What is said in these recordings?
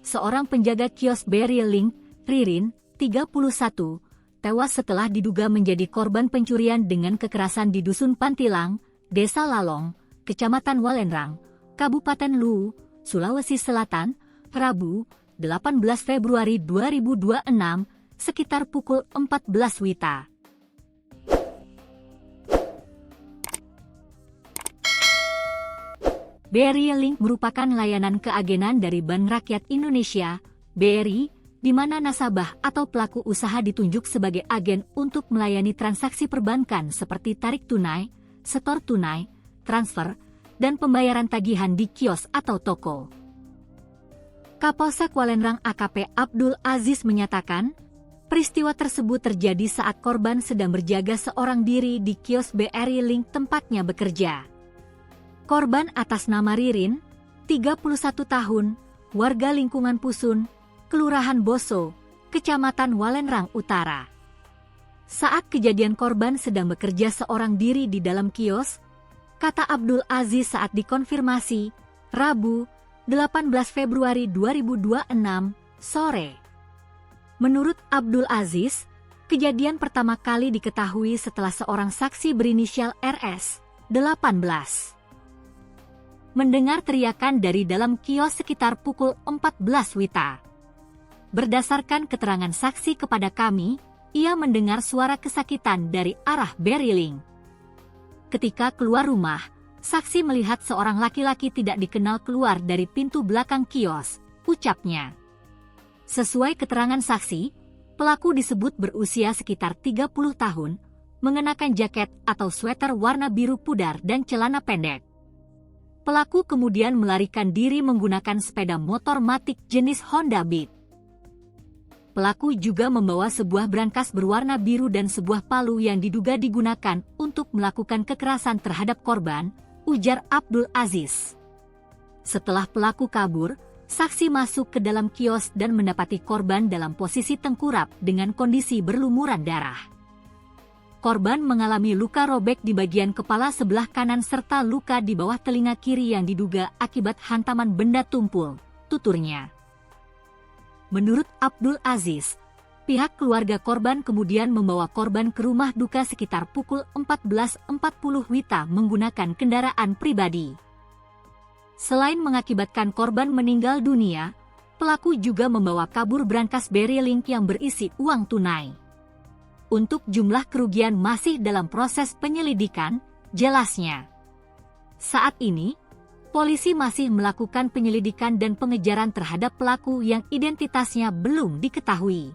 seorang penjaga kios Berry Link, Ririn, 31, tewas setelah diduga menjadi korban pencurian dengan kekerasan di Dusun Pantilang, Desa Lalong, Kecamatan Walenrang, Kabupaten Luwu, Sulawesi Selatan, Rabu, 18 Februari 2026, sekitar pukul 14 WITA. BRI Link merupakan layanan keagenan dari Bank Rakyat Indonesia, BRI, di mana nasabah atau pelaku usaha ditunjuk sebagai agen untuk melayani transaksi perbankan seperti tarik tunai, setor tunai, transfer, dan pembayaran tagihan di kios atau toko. Kapolsek Walenrang AKP Abdul Aziz menyatakan, peristiwa tersebut terjadi saat korban sedang berjaga seorang diri di kios BRI Link tempatnya bekerja. Korban atas nama Ririn, 31 tahun, warga lingkungan Pusun, Kelurahan Boso, Kecamatan Walenrang Utara. Saat kejadian korban sedang bekerja seorang diri di dalam kios, kata Abdul Aziz saat dikonfirmasi, Rabu, 18 Februari 2026, sore. Menurut Abdul Aziz, kejadian pertama kali diketahui setelah seorang saksi berinisial RS, 18. mendengar teriakan dari dalam kios sekitar pukul 14 WITA. Berdasarkan keterangan saksi kepada kami, ia mendengar suara kesakitan dari arah Berry Link. Ketika keluar rumah, saksi melihat seorang laki-laki tidak dikenal keluar dari pintu belakang kios, ucapnya. Sesuai keterangan saksi, pelaku disebut berusia sekitar 30 tahun, mengenakan jaket atau sweater warna biru pudar dan celana pendek. Pelaku kemudian melarikan diri menggunakan sepeda motor Matic jenis Honda Beat. Pelaku juga membawa sebuah brankas berwarna biru dan sebuah palu yang diduga digunakan untuk melakukan kekerasan terhadap korban, ujar Abdul Aziz. Setelah pelaku kabur, saksi masuk ke dalam kios dan mendapati korban dalam posisi tengkurap dengan kondisi berlumuran darah. Korban mengalami luka robek di bagian kepala sebelah kanan serta luka di bawah telinga kiri yang diduga akibat hantaman benda tumpul, tuturnya. Menurut Abdul Aziz, pihak keluarga korban kemudian membawa korban ke rumah duka sekitar pukul 14.40 WITA menggunakan kendaraan pribadi. Selain mengakibatkan korban meninggal dunia, pelaku juga membawa kabur brankas Berry Link yang berisi uang tunai. Untuk jumlah kerugian masih dalam proses penyelidikan, jelasnya. Saat ini, polisi masih melakukan penyelidikan dan pengejaran terhadap pelaku yang identitasnya belum diketahui.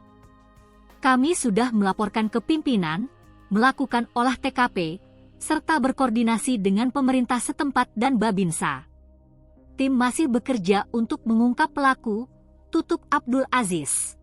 Kami sudah melaporkan ke pimpinan, melakukan olah TKP, serta berkoordinasi dengan pemerintah setempat dan Babinsa. Tim masih bekerja untuk mengungkap pelaku, tutup Abdul Aziz.